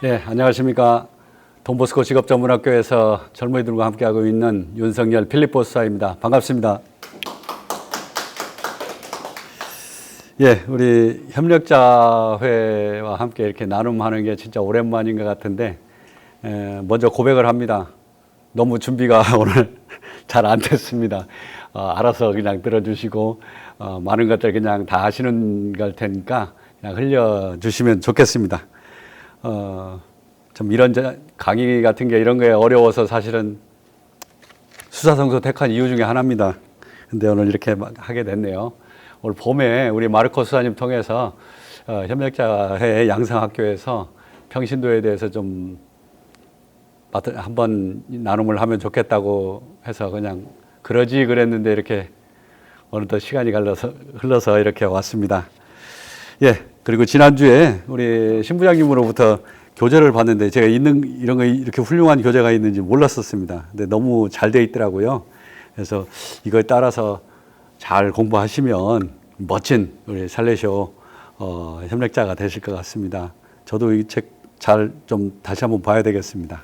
예, 안녕하십니까. 돈보스코 직업전문학교에서 젊은이들과 함께하고 있는 윤석열 필립보스사입니다. 반갑습니다. 예, 우리 협력자회와 함께 이렇게 나눔하는 게 진짜 오랜만인 것 같은데, 먼저 고백을 합니다. 너무 준비가 오늘 잘 안 됐습니다. 알아서 그냥 들어주시고, 많은 것들 그냥 다 하시는 걸 테니까 그냥 흘려주시면 좋겠습니다. 좀 이런 강의 같은 게 이런 거에 어려워서 사실은 수사성소 택한 이유 중에 하나입니다. 근데 오늘 이렇게 하게 됐네요. 오늘 봄에 우리 마르코 수사님 통해서 협력자회 양성학교에서 평신도에 대해서 좀 한번 나눔을 하면 좋겠다고 해서 그냥 그러지 그랬는데 이렇게 어느덧 시간이 흘러서 이렇게 왔습니다. 예, 그리고 지난주에 우리 신부장님으로부터 교재를 봤는데 제가 이런 거 이렇게 훌륭한 교재가 있는지 몰랐었습니다. 근데 너무 잘 돼 있더라고요. 그래서 이걸 따라서 잘 공부하시면 멋진 우리 살레시오 협력자가 되실 것 같습니다. 저도 이 책 잘 좀 다시 한번 봐야 되겠습니다.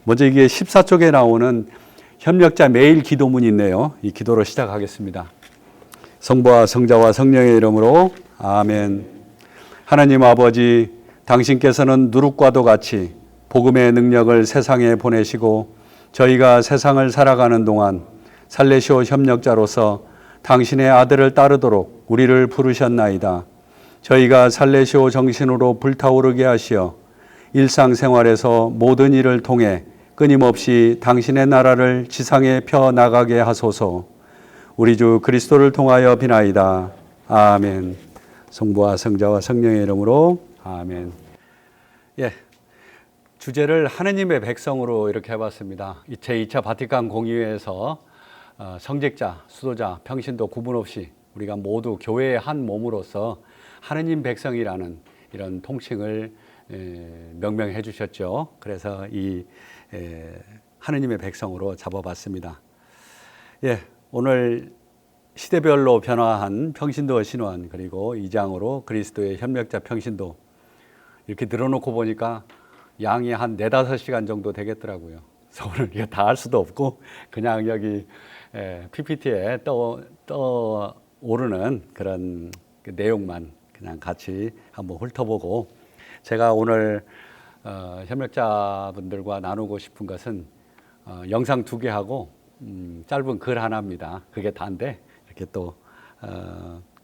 먼저 이게 14쪽에 나오는 협력자 매일 기도문이 있네요. 이 기도로 시작하겠습니다. 성부와 성자와 성령의 이름으로 아멘. 하나님 아버지, 당신께서는 누룩과도 같이 복음의 능력을 세상에 보내시고 저희가 세상을 살아가는 동안 살레시오 협력자로서 당신의 아들을 따르도록 우리를 부르셨나이다. 저희가 살레시오 정신으로 불타오르게 하시어 일상생활에서 모든 일을 통해 끊임없이 당신의 나라를 지상에 펴나가게 하소서. 우리 주 그리스도를 통하여 비나이다. 아멘. 성부와 성자와 성령의 이름으로 아멘. 예, 주제를 하느님의 백성으로 이렇게 해봤습니다. 제2차 바티칸 공의회에서 성직자, 수도자, 평신도 구분 없이 우리가 모두 교회의 한 몸으로서 하느님 백성이라는 이런 통칭을 명명해 주셨죠. 그래서 이 하느님의 백성으로 잡아봤습니다. 예, 오늘 시대별로 변화한 평신도 신원 그리고 2장으로 그리스도의 협력자 평신도 이렇게 늘어놓고 보니까 양이 한 4-5시간 정도 되겠더라고요. 그래서 오늘 이거 다 할 수도 없고 그냥 여기 PPT에 떠오르는 그런 그 내용만 그냥 같이 한번 훑어보고 제가 오늘 협력자분들과 나누고 싶은 것은 영상 2개 하고 짧은 글 하나입니다. 그게 다인데 이렇게 또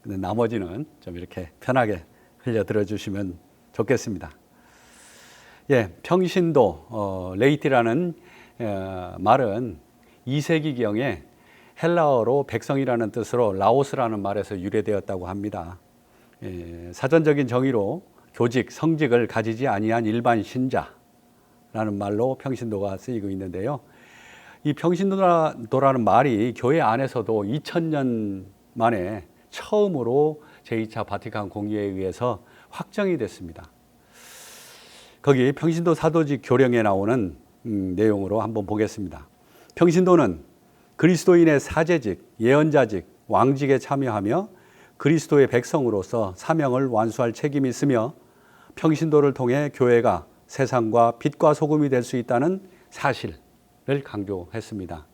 나머지는 좀 이렇게 편하게 흘려 들어주시면 좋겠습니다. 예, 평신도 레이티라는 말은 2세기경에 헬라어로 백성이라는 뜻으로 라오스라는 말에서 유래되었다고 합니다. 사전적인 정의로 교직, 성직을 가지지 아니한 일반 신자라는 말로 평신도가 쓰이고 있는데요. 이 평신도라는 말이 교회 안에서도 2000년 만에 처음으로 제2차 바티칸 공의회에 의해서 확정이 됐습니다. 거기 평신도 사도직 교령에 나오는 내용으로 한번 보겠습니다. 평신도는 그리스도인의 사제직, 예언자직, 왕직에 참여하며 그리스도의 백성으로서 사명을 완수할 책임이 있으며 평신도를 통해 교회가 세상과 빛과 소금이 될 수 있다는 사실을 강조했습니다.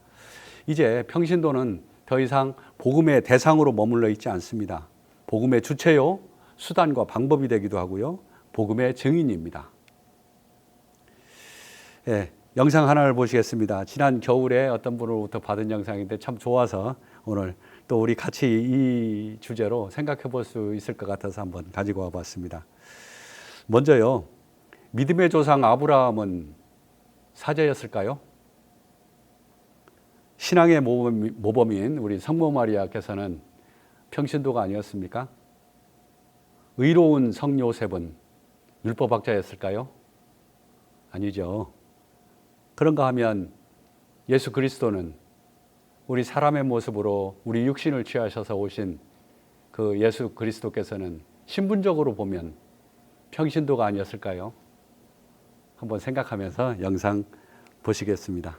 이제 평신도는 더 이상 복음의 대상으로 머물러 있지 않습니다. 복음의 주체요, 수단과 방법이 되기도 하고요, 복음의 증인입니다. 예, 영상 하나를 보시겠습니다. 지난 겨울에 어떤 분으로부터 받은 영상인데 참 좋아서 오늘 또 우리 같이 이 주제로 생각해 볼 수 있을 것 같아서 한번 가지고 와 봤습니다. 먼저요, 믿음의 조상 아브라함은 사제였을까요? 신앙의 모범인 우리 성모 마리아께서는 평신도가 아니었습니까? 의로운 성 요셉은 율법학자였을까요? 아니죠. 그런가 하면 예수 그리스도는 우리 사람의 모습으로 우리 육신을 취하셔서 오신 그 예수 그리스도께서는 신분적으로 보면 평신도가 아니었을까요? 한번 생각하면서 영상 보시겠습니다.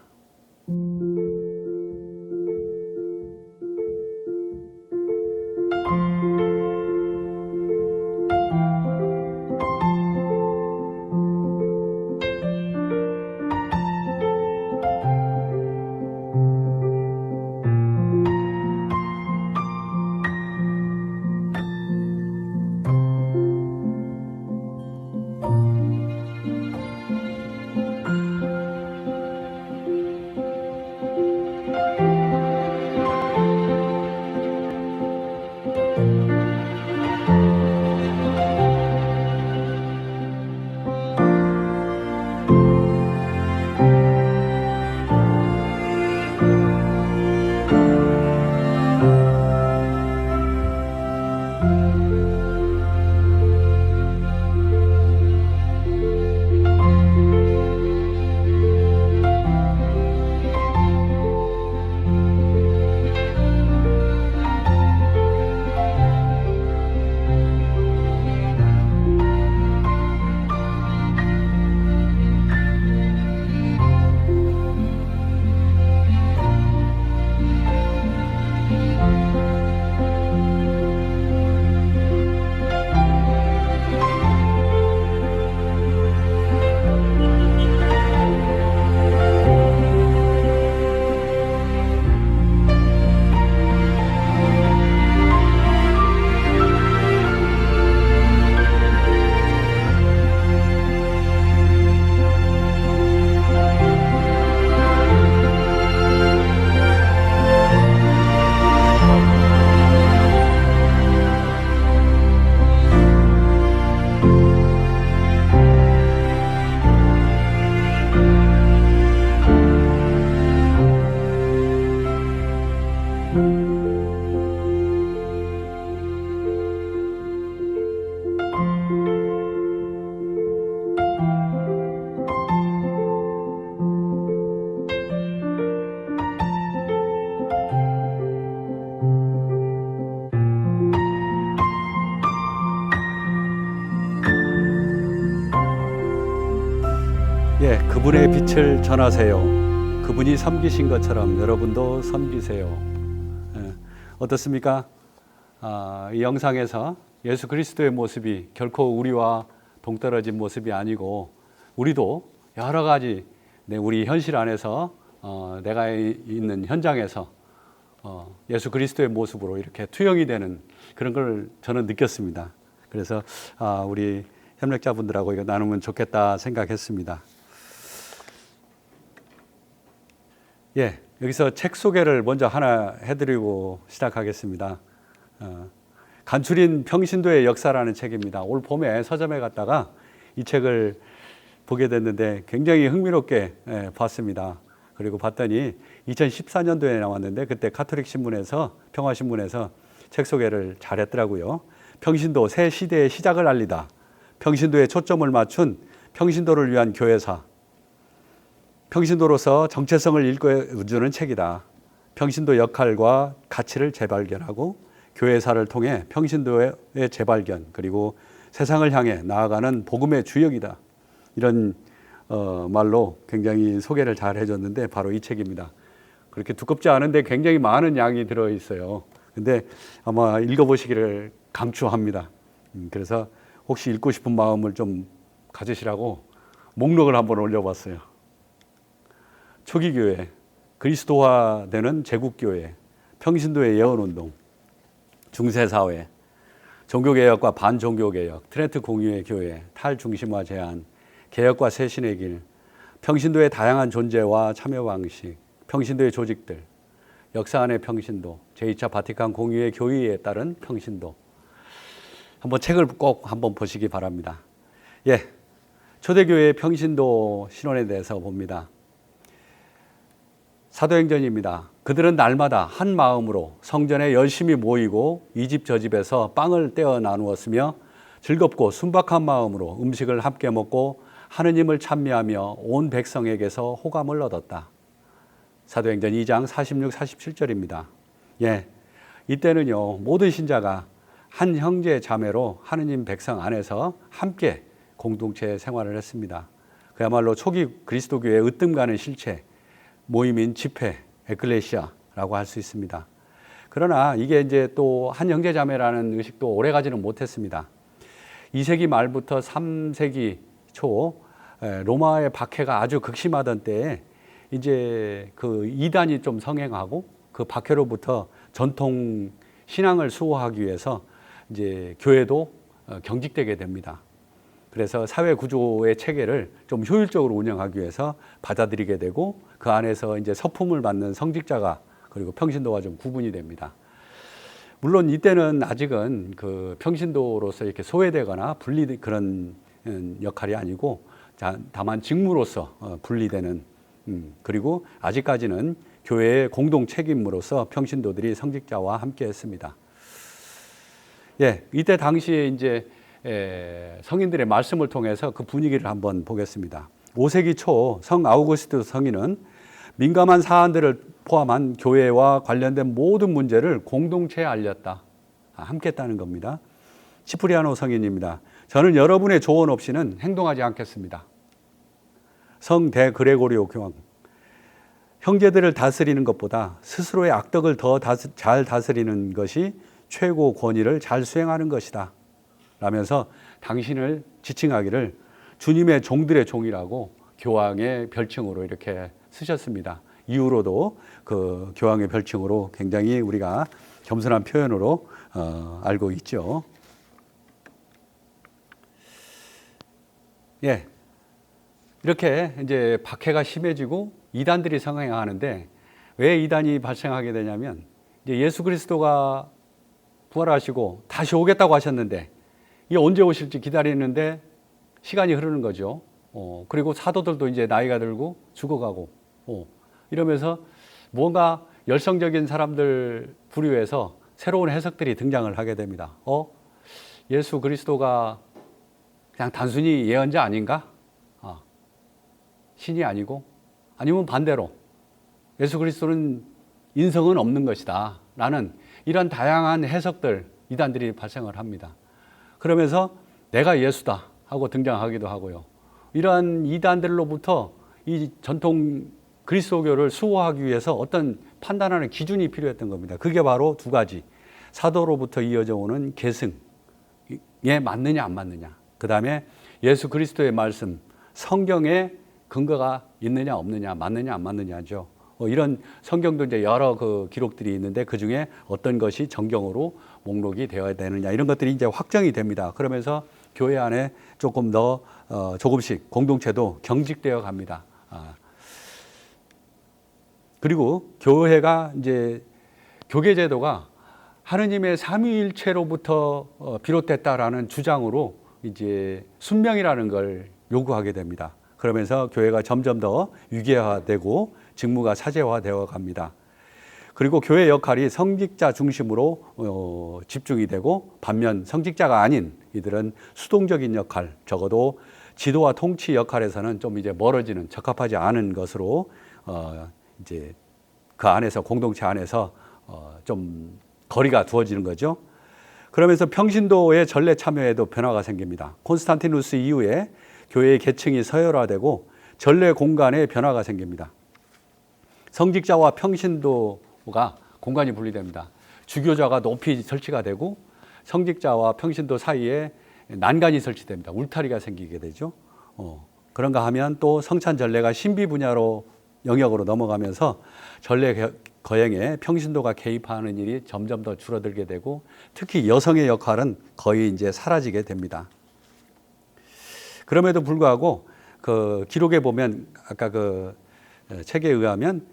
그분의 빛을 전하세요. 그분이 섬기신 것처럼 여러분도 섬기세요. 예, 어떻습니까? 이 영상에서 예수 그리스도의 모습이 결코 우리와 동떨어진 모습이 아니고, 우리도 여러 가지 우리 현실 안에서 내가 있는 현장에서 예수 그리스도의 모습으로 이렇게 투영이 되는 그런 걸 저는 느꼈습니다. 그래서 우리 협력자분들하고 이거 나누면 좋겠다 생각했습니다. 예, 여기서 책 소개를 먼저 하나 해드리고 시작하겠습니다. 간추린 평신도의 역사라는 책입니다. 올 봄에 서점에 갔다가 이 책을 보게 됐는데 굉장히 흥미롭게 봤습니다. 그리고 봤더니 2014년도에 나왔는데 그때 가톨릭 신문에서, 평화신문에서 책 소개를 잘했더라고요. 평신도 새 시대의 시작을 알리다. 평신도에 초점을 맞춘 평신도를 위한 교회사. 평신도로서 정체성을 일궈주는 책이다. 평신도 역할과 가치를 재발견하고 교회사를 통해 평신도의 재발견, 그리고 세상을 향해 나아가는 복음의 주역이다. 이런 말로 굉장히 소개를 잘 해줬는데 바로 이 책입니다. 그렇게 두껍지 않은데 굉장히 많은 양이 들어있어요. 근데 아마 읽어보시기를 강추합니다. 그래서 혹시 읽고 싶은 마음을 좀 가지시라고 목록을 한번 올려봤어요. 초기교회, 그리스도화되는 제국교회, 평신도의 예언운동, 중세사회, 종교개혁과 반종교개혁, 트렌트 공유의 교회, 탈중심화 제안, 개혁과 쇄신의 길, 평신도의 다양한 존재와 참여 방식, 평신도의 조직들, 역사 안의 평신도, 제2차 바티칸 공유의 교의에 따른 평신도. 한번 책을 꼭 한번 보시기 바랍니다. 예, 초대교회의 평신도 신원에 대해서 봅니다. 사도행전입니다. 그들은 날마다 한 마음으로 성전에 열심히 모이고 이 집 저 집에서 빵을 떼어 나누었으며 즐겁고 순박한 마음으로 음식을 함께 먹고 하느님을 찬미하며 온 백성에게서 호감을 얻었다. 사도행전 2장 46, 47절입니다. 예, 이때는요, 모든 신자가 한 형제 자매로 하느님 백성 안에서 함께 공동체 생활을 했습니다. 그야말로 초기 그리스도교의 으뜸가는 실체, 모임인 집회, 에클레시아라고 할 수 있습니다. 그러나 이게 이제 또 한 형제 자매라는 의식도 오래가지는 못했습니다. 2세기 말부터 3세기 초 로마의 박해가 아주 극심하던 때에 이제 그 이단이 좀 성행하고 그 박해로부터 전통 신앙을 수호하기 위해서 이제 교회도 경직되게 됩니다. 그래서 사회 구조의 체계를 좀 효율적으로 운영하기 위해서 받아들이게 되고 그 안에서 이제 서품을 받는 성직자가 그리고 평신도가 좀 구분이 됩니다. 물론 이때는 아직은 그 평신도로서 이렇게 소외되거나 분리 그런 역할이 아니고 다만 직무로서 분리되는 그리고 아직까지는 교회의 공동 책임으로서 평신도들이 성직자와 함께 했습니다. 예, 이때 당시에 이제 성인들의 말씀을 통해서 그 분위기를 한번 보겠습니다. 5세기 초 성 아우구스티누스 성인은 민감한 사안들을 포함한 교회와 관련된 모든 문제를 공동체에 알렸다. 함께 했다는 겁니다. 시프리아노 성인입니다. 저는 여러분의 조언 없이는 행동하지 않겠습니다. 성 대그레고리오 교황. 형제들을 다스리는 것보다 스스로의 악덕을 더 잘 다스리는 것이 최고 권위를 잘 수행하는 것이다. 라면서 당신을 지칭하기를 주님의 종들의 종이라고 교황의 별칭으로 이렇게 쓰셨습니다. 이후로도 그 교황의 별칭으로 굉장히 우리가 겸손한 표현으로 알고 있죠. 예, 이렇게 이제 박해가 심해지고 이단들이 성행하는데 왜 이단이 발생하게 되냐면 이제 예수 그리스도가 부활하시고 다시 오겠다고 하셨는데 이게 언제 오실지 기다리는데 시간이 흐르는 거죠. 그리고 사도들도 이제 나이가 들고 죽어가고 이러면서 뭔가 열성적인 사람들 부류에서 새로운 해석들이 등장을 하게 됩니다. 예수 그리스도가 그냥 단순히 예언자 아닌가? 신이 아니고, 아니면 반대로 예수 그리스도는 인성은 없는 것이다 라는 이런 다양한 해석들, 이단들이 발생을 합니다. 그러면서 내가 예수다 하고 등장하기도 하고요. 이러한 이단들로부터 이 전통 그리스도교를 수호하기 위해서 어떤 판단하는 기준이 필요했던 겁니다. 그게 바로 두 가지. 사도로부터 이어져 오는 계승에 맞느냐 안 맞느냐. 그 다음에 예수 그리스도의 말씀, 성경에 근거가 있느냐 없느냐, 맞느냐 안 맞느냐죠. 이런 성경도 이제 여러 그 기록들이 있는데 그 중에 어떤 것이 정경으로 목록이 되어야 되느냐 이런 것들이 이제 확정이 됩니다. 그러면서 교회 안에 조금 더 조금씩 공동체도 경직되어 갑니다. 그리고 교회가 이제 교계 제도가 하느님의 삼위일체로부터 비롯됐다라는 주장으로 이제 순명이라는 걸 요구하게 됩니다. 그러면서 교회가 점점 더 위계화되고 직무가 사제화되어 갑니다. 그리고 교회 역할이 성직자 중심으로 집중이 되고 반면 성직자가 아닌 이들은 수동적인 역할, 적어도 지도와 통치 역할에서는 좀 이제 멀어지는 적합하지 않은 것으로 이제 그 안에서 공동체 안에서 좀 거리가 두어지는 거죠. 그러면서 평신도의 전례 참여에도 변화가 생깁니다. 콘스탄티누스 이후에 교회의 계층이 서열화되고 전례 공간에 변화가 생깁니다. 성직자와 평신도가 공간이 분리됩니다. 주교자가 높이 설치가 되고 성직자와 평신도 사이에 난간이 설치됩니다. 울타리가 생기게 되죠. 그런가 하면 또 성찬 전례가 신비 분야로 영역으로 넘어가면서 전례 거행에 평신도가 개입하는 일이 점점 더 줄어들게 되고 특히 여성의 역할은 거의 이제 사라지게 됩니다. 그럼에도 불구하고 그 기록에 보면 아까 그 책에 의하면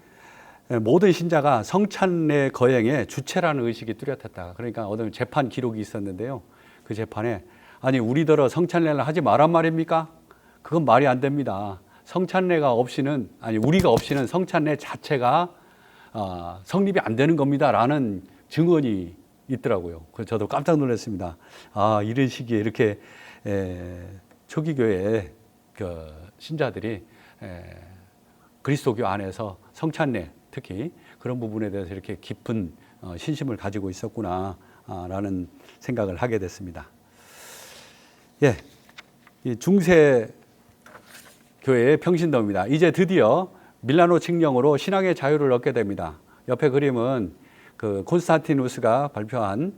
모든 신자가 성찬례 거행의 주체라는 의식이 뚜렷했다. 그러니까 어떤 재판 기록이 있었는데요. 그 재판에 아니 우리더러 성찬례를 하지 말란 말입니까? 그건 말이 안 됩니다. 성찬례가 없이는 아니 우리가 없이는 성찬례 자체가 성립이 안 되는 겁니다라는 증언이 있더라고요. 그래서 저도 깜짝 놀랐습니다. 이런 시기에 이렇게 초기 교회의 그 신자들이 그리스도교 안에서 성찬례 특히 그런 부분에 대해서 이렇게 깊은 신심을 가지고 있었구나라는 생각을 하게 됐습니다. 예, 이 중세 교회의 평신도입니다. 이제 드디어 밀라노 칙령으로 신앙의 자유를 얻게 됩니다. 옆에 그림은 그 콘스탄티누스가 발표한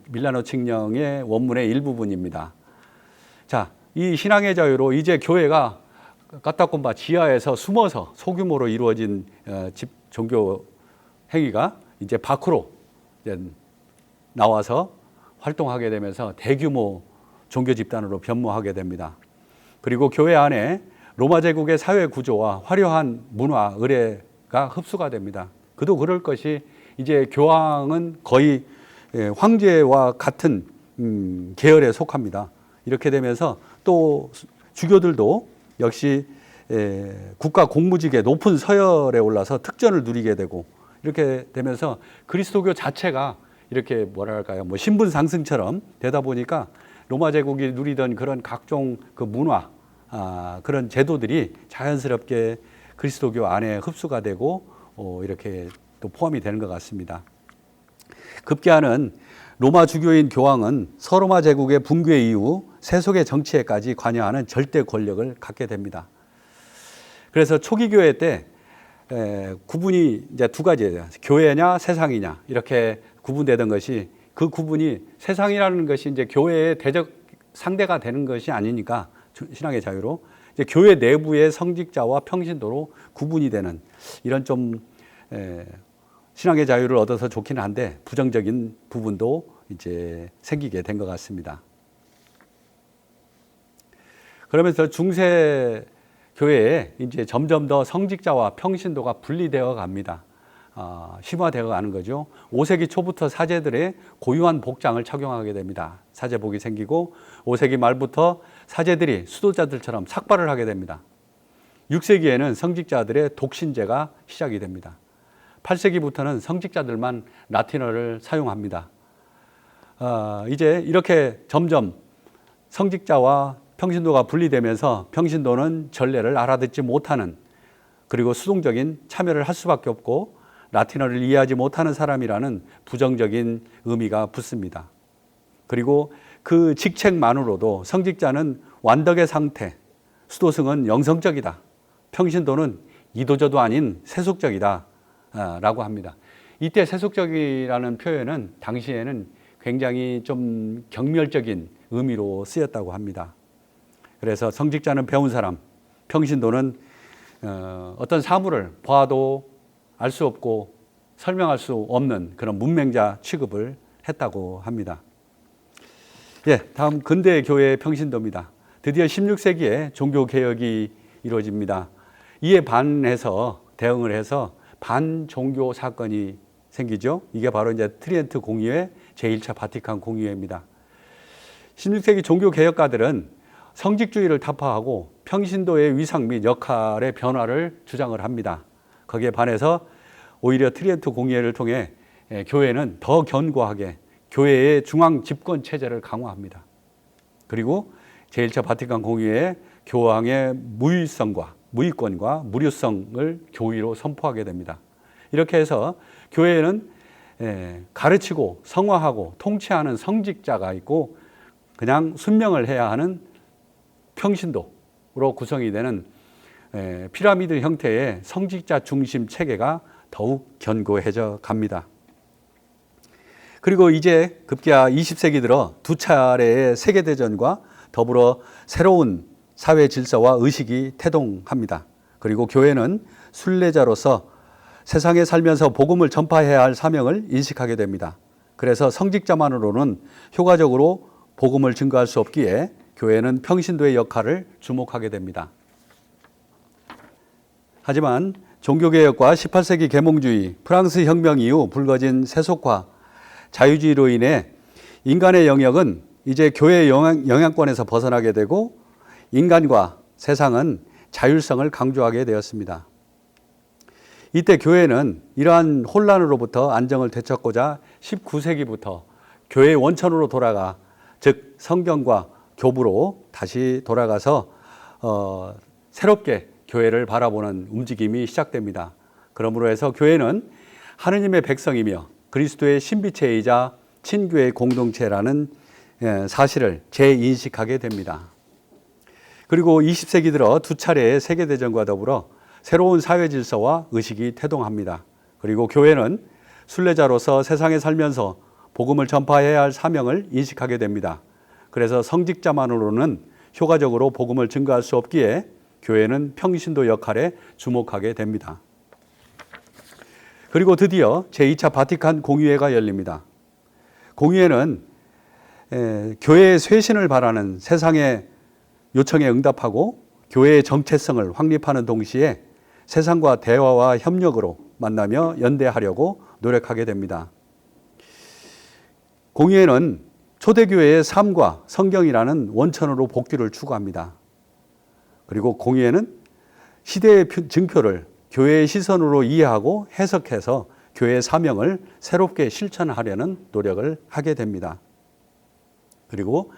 밀라노 칙령의 원문의 일부분입니다. 자, 이 신앙의 자유로 이제 교회가 까따콤바 지하에서 숨어서 소규모로 이루어진 종교 행위가 이제 밖으로 이제 나와서 활동하게 되면서 대규모 종교 집단으로 변모하게 됩니다. 그리고 교회 안에 로마 제국의 사회 구조와 화려한 문화, 의례가 흡수가 됩니다. 그도 그럴 것이 이제 교황은 거의 황제와 같은 계열에 속합니다. 이렇게 되면서 또 주교들도 역시 국가 공무직의 높은 서열에 올라서 특전을 누리게 되고 이렇게 되면서 그리스도교 자체가 이렇게 뭐랄까요, 뭐 신분 상승처럼 되다 보니까 로마 제국이 누리던 그런 각종 그 문화, 그런 제도들이 자연스럽게 그리스도교 안에 흡수가 되고 이렇게 또 포함이 되는 것 같습니다. 급기야는 로마 주교인 교황은 서로마 제국의 붕괴 이후 세속의 정치에까지 관여하는 절대 권력을 갖게 됩니다. 그래서 초기 교회 때 구분이 이제 두 가지예요. 교회냐 세상이냐 이렇게 구분되던 것이 그 구분이 세상이라는 것이 이제 교회의 대적 상대가 되는 것이 아니니까 신앙의 자유로 이제 교회 내부의 성직자와 평신도로 구분이 되는 이런 좀 신앙의 자유를 얻어서 좋기는 한데 부정적인 부분도 이제 생기게 된 것 같습니다. 그러면서 중세 교회에 이제 점점 더 성직자와 평신도가 분리되어 갑니다. 심화되어 가는 거죠. 5세기 초부터 사제들의 고유한 복장을 착용하게 됩니다. 사제복이 생기고 5세기 말부터 사제들이 수도자들처럼 삭발을 하게 됩니다. 6세기에는 성직자들의 독신제가 시작이 됩니다. 8세기부터는 성직자들만 라틴어를 사용합니다. 이제 이렇게 점점 성직자와 평신도가 분리되면서 평신도는 전례를 알아듣지 못하는 그리고 수동적인 참여를 할 수밖에 없고 라틴어를 이해하지 못하는 사람이라는 부정적인 의미가 붙습니다. 그리고 그 직책만으로도 성직자는 완덕의 상태, 수도승은 영성적이다. 평신도는 이도저도 아닌 세속적이다 라고 합니다. 이때 세속적이라는 표현은 당시에는 굉장히 좀 경멸적인 의미로 쓰였다고 합니다. 그래서 성직자는 배운 사람, 평신도는 어떤 사물을 봐도 알 수 없고 설명할 수 없는 그런 문맹자 취급을 했다고 합니다. 예, 다음 근대 교회의 평신도입니다. 드디어 16세기에 종교개혁이 이루어집니다. 이에 반해서 대응을 해서 반종교 사건이 생기죠. 이게 바로 이제 트리엔트 공의회 제1차 바티칸 공의회입니다. 16세기 종교개혁가들은 성직주의를 타파하고 평신도의 위상 및 역할의 변화를 주장을 합니다. 거기에 반해서 오히려 트리엔트 공의회를 통해 교회는 더 견고하게 교회의 중앙 집권 체제를 강화합니다. 그리고 제1차 바티칸 공의회의 교황의 무위권과 무료성을 교의로 선포하게 됩니다. 이렇게 해서 교회는 가르치고 성화하고 통치하는 성직자가 있고 그냥 순명을 해야 하는 평신도로 구성이 되는 피라미드 형태의 성직자 중심 체계가 더욱 견고해져 갑니다. 그리고 이제 급기야 20세기 들어 두 차례의 세계대전과 더불어 새로운 사회 질서와 의식이 태동합니다. 그리고 교회는 순례자로서 세상에 살면서 복음을 전파해야 할 사명을 인식하게 됩니다. 그래서 성직자만으로는 효과적으로 복음을 증거할 수 없기에 교회는 평신도의 역할을 주목하게 됩니다. 하지만 종교개혁과 18세기 계몽주의, 프랑스 혁명 이후 불거진 세속화, 자유주의로 인해 인간의 영역은 이제 교회의 영향권에서 벗어나게 되고 인간과 세상은 자율성을 강조하게 되었습니다. 이때 교회는 이러한 혼란으로부터 안정을 되찾고자 19세기부터 교회의 원천으로 돌아가, 즉 성경과 교부로 다시 돌아가서 새롭게 교회를 바라보는 움직임이 시작됩니다. 그러므로 해서 교회는 하느님의 백성이며 그리스도의 신비체이자 친교의 공동체라는 사실을 재인식하게 됩니다. 그리고 20세기 들어 두 차례의 세계대전과 더불어 새로운 사회 질서와 의식이 태동합니다. 그리고 교회는 순례자로서 세상에 살면서 복음을 전파해야 할 사명을 인식하게 됩니다. 그래서 성직자만으로는 효과적으로 복음을 증거할 수 없기에 교회는 평신도 역할에 주목하게 됩니다. 그리고 드디어 제2차 바티칸 공의회가 열립니다. 공의회는 교회의 쇄신을 바라는 세상의 요청에 응답하고 교회의 정체성을 확립하는 동시에 세상과 대화와 협력으로 만나며 연대하려고 노력하게 됩니다. 공의회는 초대교회의 삶과 성경이라는 원천으로 복귀를 추구합니다. 그리고 공의회는 시대의 증표를 교회의 시선으로 이해하고 해석해서 교회의 사명을 새롭게 실천하려는 노력을 하게 됩니다. 그리고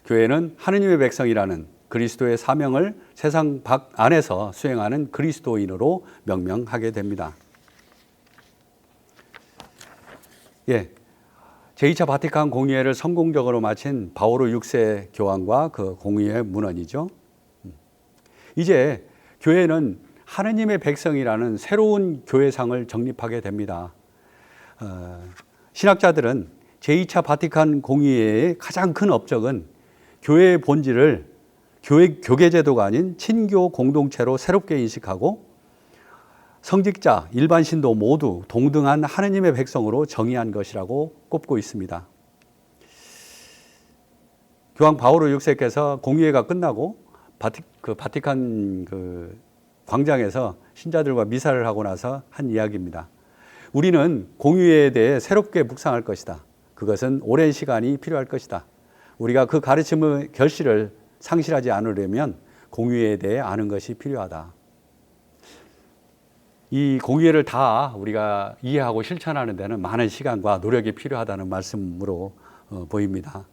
교회는 하느님의 백성이라는 그리스도의 사명을 세상 밖 안에서 수행하는 그리스도인으로 명명하게 됩니다. 예, 제2차 바티칸 공의회를 성공적으로 마친 바오로 6세 교황과 그 공의회 문헌이죠. 이제 교회는 하느님의 백성이라는 새로운 교회상을 정립하게 됩니다. 신학자들은 제2차 바티칸 공의회의 가장 큰 업적은 교회의 본질을 교계제도가 아닌 친교 공동체로 새롭게 인식하고 성직자, 일반 신도 모두 동등한 하느님의 백성으로 정의한 것이라고 꼽고 있습니다. 교황 바오로 6세께서 공의회가 끝나고 바티칸 광장에서 신자들과 미사를 하고 나서 한 이야기입니다. 우리는 공의회에 대해 새롭게 묵상할 것이다. 그것은 오랜 시간이 필요할 것이다. 우리가 그 가르침의 결실을 상실하지 않으려면 공의회에 대해 아는 것이 필요하다. 이 공의회를 다 우리가 이해하고 실천하는 데는 많은 시간과 노력이 필요하다는 말씀으로 보입니다.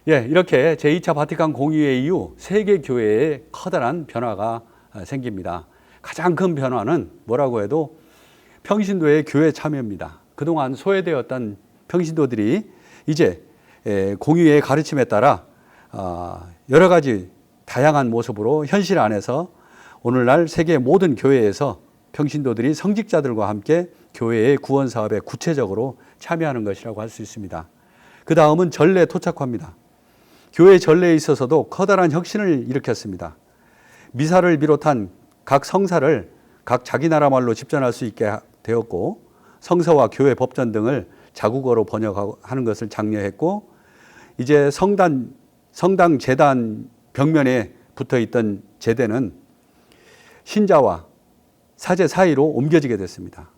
예, 이렇게 제2차 바티칸 공의회 이후 세계 교회에 커다란 변화가 생깁니다. 가장 큰 변화는 뭐라고 해도 평신도의 교회 참여입니다. 그동안 소외되었던 평신도들이 이제 공의회의 가르침에 따라 여러 가지 다양한 모습으로 현실 안에서 오늘날 세계 모든 교회에서 평신도들이 성직자들과 함께 교회의 구원 사업에 구체적으로 참여하는 것이라고 할 수 있습니다. 그 다음은 전례 토착화입니다. 교회 전례에 있어서도 커다란 혁신을 일으켰습니다. 미사를 비롯한 각 성사를 각 자기 나라 말로 집전할 수 있게 되었고, 성서와 교회 법전 등을 자국어로 번역하는 것을 장려했고, 이제 성당 제단 벽면에 붙어 있던 제대는 신자와 사제 사이로 옮겨지게 됐습니다.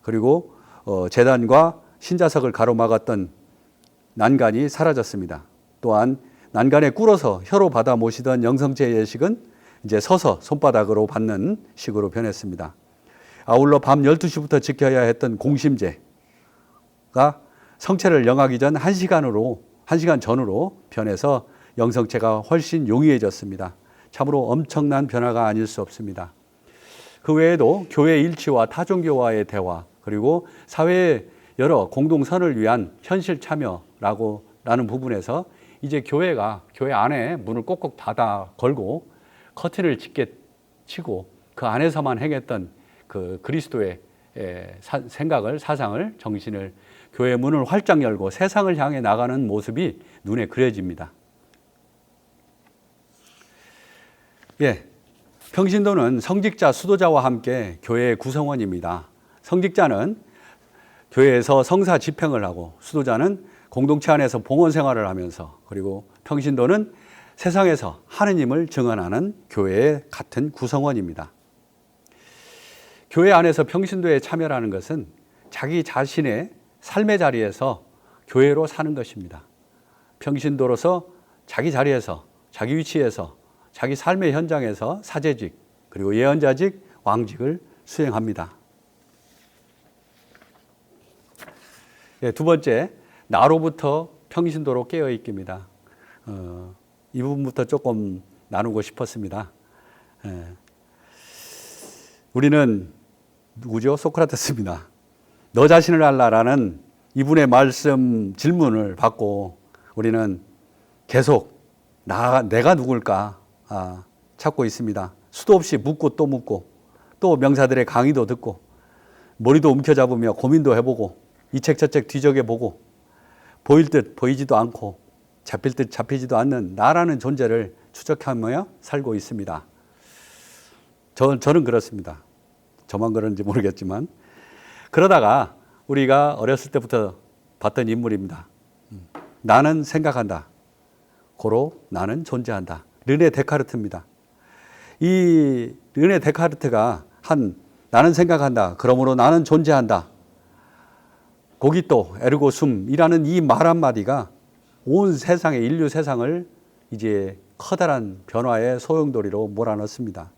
그리고 제단과 신자석을 가로막았던 난간이 사라졌습니다. 또한 난간에 꿇어서 혀로 받아 모시던 영성제 예식은 이제 서서 손바닥으로 받는 식으로 변했습니다. 아울러 밤 12시부터 지켜야 했던 공심제가 성체를 영하기 전 1시간 전으로 변해서 영성체가 훨씬 용이해졌습니다. 참으로 엄청난 변화가 아닐 수 없습니다. 그 외에도 교회 일치와 타종교와의 대화, 그리고 사회의 여러 공동선을 위한 현실 참여라는 부분에서 이제 교회가 교회 안에 문을 꼭꼭 닫아 걸고 커튼을 짙게 치고 그 안에서만 행했던 그 그리스도의 생각을, 사상을, 정신을 교회 문을 활짝 열고 세상을 향해 나가는 모습이 눈에 그려집니다. 평신도는 성직자, 수도자와 함께 교회의 구성원입니다. 성직자는 교회에서 성사 집행을 하고, 수도자는 공동체 안에서 봉헌 생활을 하면서, 그리고 평신도는 세상에서 하느님을 증언하는 교회의 같은 구성원입니다. 교회 안에서 평신도에 참여하는 것은 자기 자신의 삶의 자리에서 교회로 사는 것입니다. 평신도로서 자기 자리에서, 자기 위치에서, 자기 삶의 현장에서 사제직, 그리고 예언자직, 왕직을 수행합니다. 두 번째, 나로부터 평신도로 깨어있기입니다. 이 부분부터 조금 나누고 싶었습니다. 우리는 누구죠? 소크라테스입니다. 너 자신을 알라라는 이분의 말씀 질문을 받고 우리는 계속 내가 누굴까 찾고 있습니다. 수도 없이 묻고 또 묻고, 또 명사들의 강의도 듣고, 머리도 움켜잡으며 고민도 해보고, 이 책 저 책 뒤적여보고, 보일 듯 보이지도 않고 잡힐 듯 잡히지도 않는 나라는 존재를 추적하며 살고 있습니다. 저는 그렇습니다. 저만 그런지 모르겠지만, 그러다가 우리가 어렸을 때부터 봤던 인물입니다. 나는 생각한다. 고로 나는 존재한다. 르네 데카르트입니다. 이 르네 데카르트가 한 나는 생각한다. 그러므로 나는 존재한다. 고기또 에르고 숨이라는 이 말 한마디가 온 세상의 인류 세상을 이제 커다란 변화의 소용돌이로 몰아넣습니다.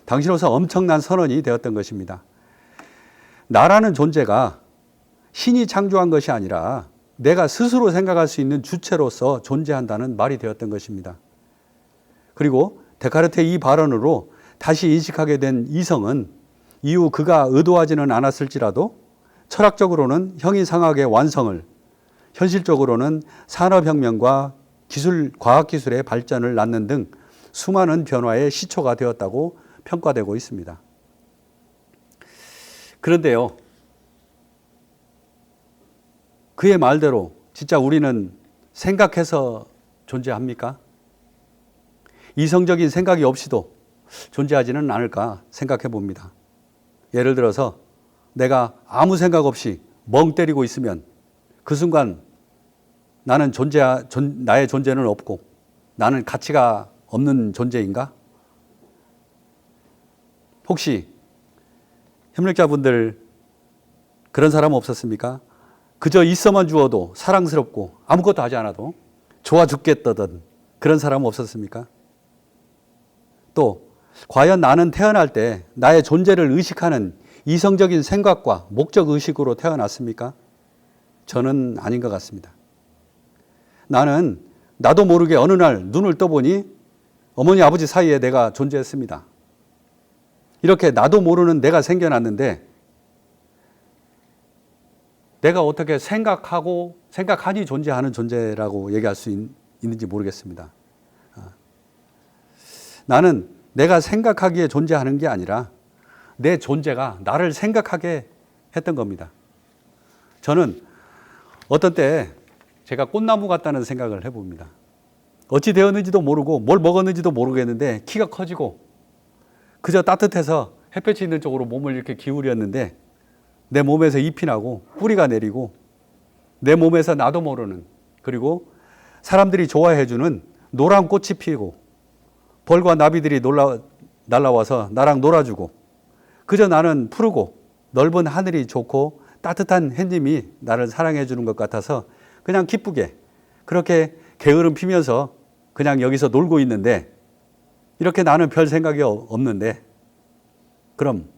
당시로서 엄청난 선언이 되었던 것입니다. 나라는 존재가 신이 창조한 것이 아니라 내가 스스로 생각할 수 있는 주체로서 존재한다는 말이 되었던 것입니다. 그리고 데카르트의 이 발언으로 다시 인식하게 된 이성은 이후 그가 의도하지는 않았을지라도 철학적으로는 형이상학의 완성을, 현실적으로는 산업혁명과 과학기술의 발전을 낳는 등 수많은 변화의 시초가 되었다고 평가되고 있습니다. 그런데요, 그의 말대로 진짜 우리는 생각해서 존재합니까? 이성적인 생각이 없이도 존재하지는 않을까 생각해 봅니다. 예를 들어서 내가 아무 생각 없이 멍 때리고 있으면 그 순간 나의 존재는 없고 나는 가치가 없는 존재인가? 혹시 협력자분들 그런 사람 없었습니까? 그저 있어만 주어도 사랑스럽고 아무것도 하지 않아도 좋아 죽겠다던 그런 사람 없었습니까? 또 과연 나는 태어날 때 나의 존재를 의식하는 이성적인 생각과 목적 의식으로 태어났습니까? 저는 아닌 것 같습니다. 나는 나도 모르게 어느 날 눈을 떠보니 어머니 아버지 사이에 내가 존재했습니다. 이렇게 나도 모르는 내가 생겨났는데 내가 어떻게 생각하니 존재하는 존재라고 얘기할 수 있는지 모르겠습니다. 나는 내가 생각하기에 존재하는 게 아니라 내 존재가 나를 생각하게 했던 겁니다. 저는 어떤 때 제가 꽃나무 같다는 생각을 해봅니다. 어찌 되었는지도 모르고 뭘 먹었는지도 모르겠는데 키가 커지고 그저 따뜻해서 햇볕이 있는 쪽으로 몸을 이렇게 기울였는데 내 몸에서 잎이 나고 뿌리가 내리고 내 몸에서 나도 모르는, 그리고 사람들이 좋아해주는 노란 꽃이 피고 벌과 나비들이 날라와서 나랑 놀아주고 그저 나는 푸르고 넓은 하늘이 좋고 따뜻한 햇님이 나를 사랑해 주는 것 같아서 그냥 기쁘게 그렇게 게으름 피면서 그냥 여기서 놀고 있는데, 이렇게 나는 별 생각이 없는데 그럼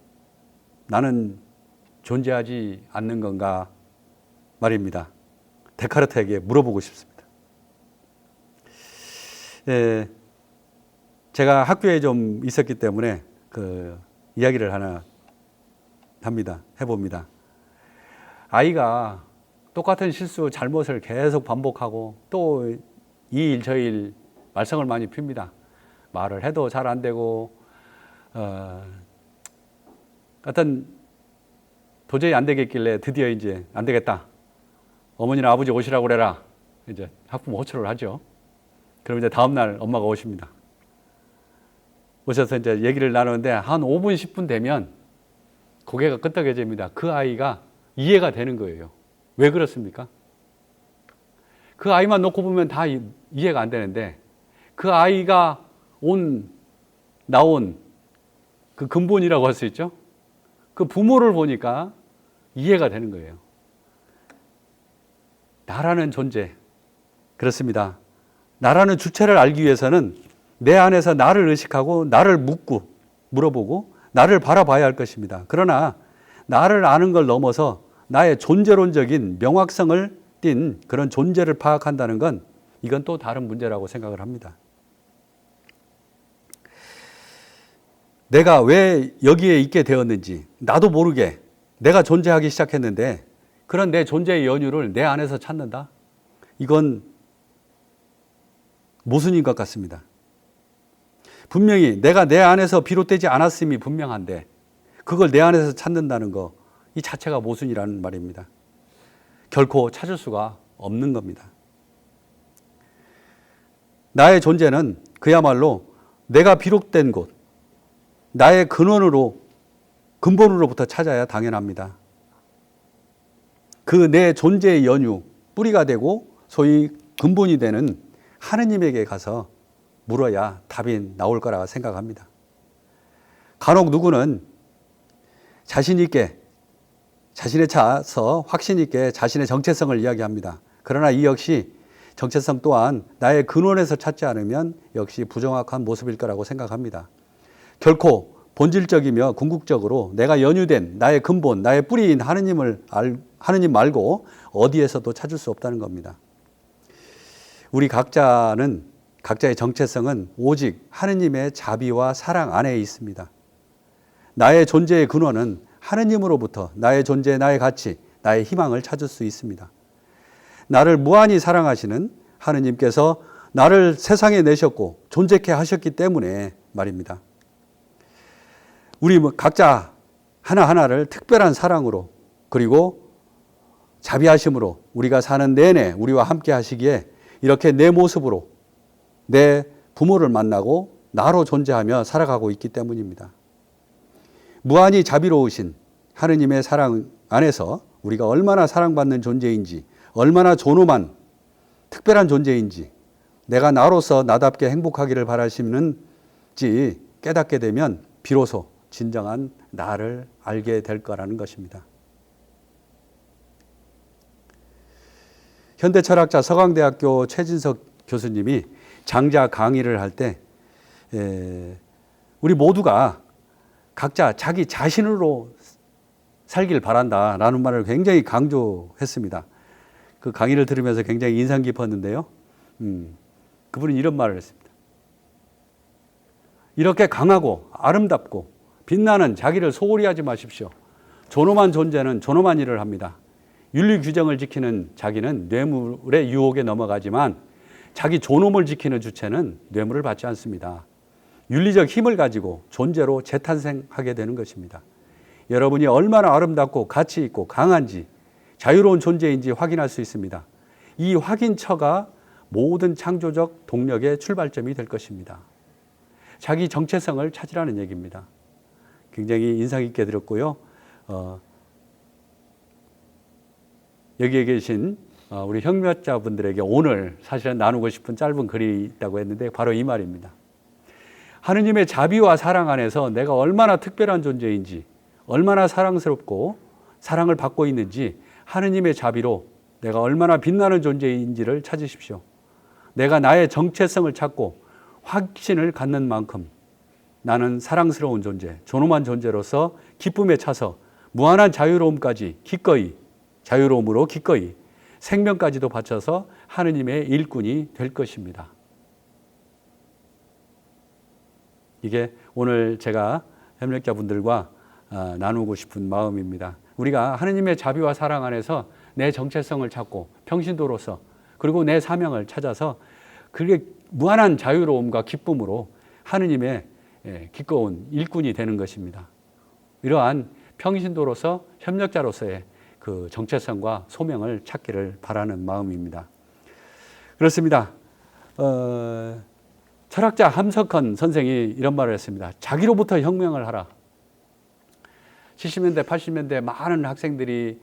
나는 존재하지 않는 건가 말입니다. 데카르트에게 물어보고 싶습니다. 제가 학교에 좀 있었기 때문에 그 이야기를 하나 해봅니다. 아이가 똑같은 실수, 잘못을 계속 반복하고 또 이 일, 저 일 말썽을 많이 핍니다. 말을 해도 잘 안 되고, 도저히 안 되겠길래 드디어 이제 안 되겠다. 어머니나 아버지 오시라고 그래라. 이제 학부모 호출을 하죠. 그럼 이제 다음날 엄마가 오십니다. 오셔서 이제 얘기를 나누는데 한 5분, 10분 되면 고개가 끄덕여집니다. 그 아이가 이해가 되는 거예요. 왜 그렇습니까? 그 아이만 놓고 보면 다 이해가 안 되는데 그 아이가 나온 그 근본이라고 할 수 있죠. 그 부모를 보니까 이해가 되는 거예요. 나라는 존재, 그렇습니다. 나라는 주체를 알기 위해서는 내 안에서 나를 의식하고 나를 물어보고 나를 바라봐야 할 것입니다. 그러나 나를 아는 걸 넘어서 나의 존재론적인 명확성을 띤 그런 존재를 파악한다는 건 이건 또 다른 문제라고 생각을 합니다. 내가 왜 여기에 있게 되었는지 나도 모르게 내가 존재하기 시작했는데 그런 내 존재의 연유를 내 안에서 찾는다? 이건 모순인 것 같습니다. 분명히 내가 내 안에서 비롯되지 않았음이 분명한데 그걸 내 안에서 찾는다는 거, 이 자체가 모순이라는 말입니다. 결코 찾을 수가 없는 겁니다. 나의 존재는 그야말로 내가 비롯된 곳, 나의 근본으로부터 찾아야 당연합니다. 그 내 존재의 연유, 뿌리가 되고 소위 근본이 되는 하느님에게 가서 물어야 답이 나올 거라 생각합니다. 간혹 누구는 자신 있게, 자신에 차서 확신 있게 자신의 정체성을 이야기합니다. 그러나 이 역시 정체성 또한 나의 근원에서 찾지 않으면 역시 부정확한 모습일 거라고 생각합니다. 결코 본질적이며 궁극적으로 내가 연유된 나의 근본, 나의 뿌리인 하느님 말고 어디에서도 찾을 수 없다는 겁니다. 우리 각자의 정체성은 오직 하느님의 자비와 사랑 안에 있습니다. 나의 존재의 근원은 하느님으로부터 나의 존재, 나의 가치, 나의 희망을 찾을 수 있습니다. 나를 무한히 사랑하시는 하느님께서 나를 세상에 내셨고 존재케 하셨기 때문에 말입니다. 우리 각자 하나하나를 특별한 사랑으로 그리고 자비하심으로 우리가 사는 내내 우리와 함께 하시기에 이렇게 내 모습으로 내 부모를 만나고 나로 존재하며 살아가고 있기 때문입니다. 무한히 자비로우신 하느님의 사랑 안에서 우리가 얼마나 사랑받는 존재인지, 얼마나 존엄한 특별한 존재인지, 내가 나로서 나답게 행복하기를 바라시는지 깨닫게 되면 비로소 진정한 나를 알게 될 거라는 것입니다. 현대철학자 서강대학교 최진석 교수님이 장자 강의를 할 때 우리 모두가 각자 자기 자신으로 살길 바란다라는 말을 굉장히 강조했습니다. 그 강의를 들으면서 굉장히 인상 깊었는데요. 그분은 이런 말을 했습니다. 이렇게 강하고 아름답고 빛나는 자기를 소홀히 하지 마십시오. 존엄한 존재는 존엄한 일을 합니다. 윤리 규정을 지키는 자기는 뇌물의 유혹에 넘어가지만 자기 존엄을 지키는 주체는 뇌물을 받지 않습니다. 윤리적 힘을 가지고 존재로 재탄생하게 되는 것입니다. 여러분이 얼마나 아름답고 가치 있고 강한지 자유로운 존재인지 확인할 수 있습니다. 이 확인처가 모든 창조적 동력의 출발점이 될 것입니다. 자기 정체성을 찾으라는 얘기입니다. 굉장히 인상 깊게 들었고요. 여기에 계신 우리 협력자분들에게 오늘 사실은 나누고 싶은 짧은 글이 있다고 했는데 바로 이 말입니다. 하느님의 자비와 사랑 안에서 내가 얼마나 특별한 존재인지, 얼마나 사랑스럽고 사랑을 받고 있는지, 하느님의 자비로 내가 얼마나 빛나는 존재인지를 찾으십시오. 내가 나의 정체성을 찾고 확신을 갖는 만큼 나는 사랑스러운 존재, 존엄한 존재로서 기쁨에 차서 무한한 자유로움까지 기꺼이, 자유로움으로 기꺼이 생명까지도 바쳐서 하느님의 일꾼이 될 것입니다. 이게 오늘 제가 협력자분들과 나누고 싶은 마음입니다. 우리가 하느님의 자비와 사랑 안에서 내 정체성을 찾고 평신도로서 그리고 내 사명을 찾아서 그게 무한한 자유로움과 기쁨으로 하느님의 기꺼운 일꾼이 되는 것입니다. 이러한 평신도로서 협력자로서의 그 정체성과 소명을 찾기를 바라는 마음입니다. 그렇습니다. 철학자 함석헌 선생이 이런 말을 했습니다. 자기로부터 혁명을 하라. 70년대, 80년대 많은 학생들이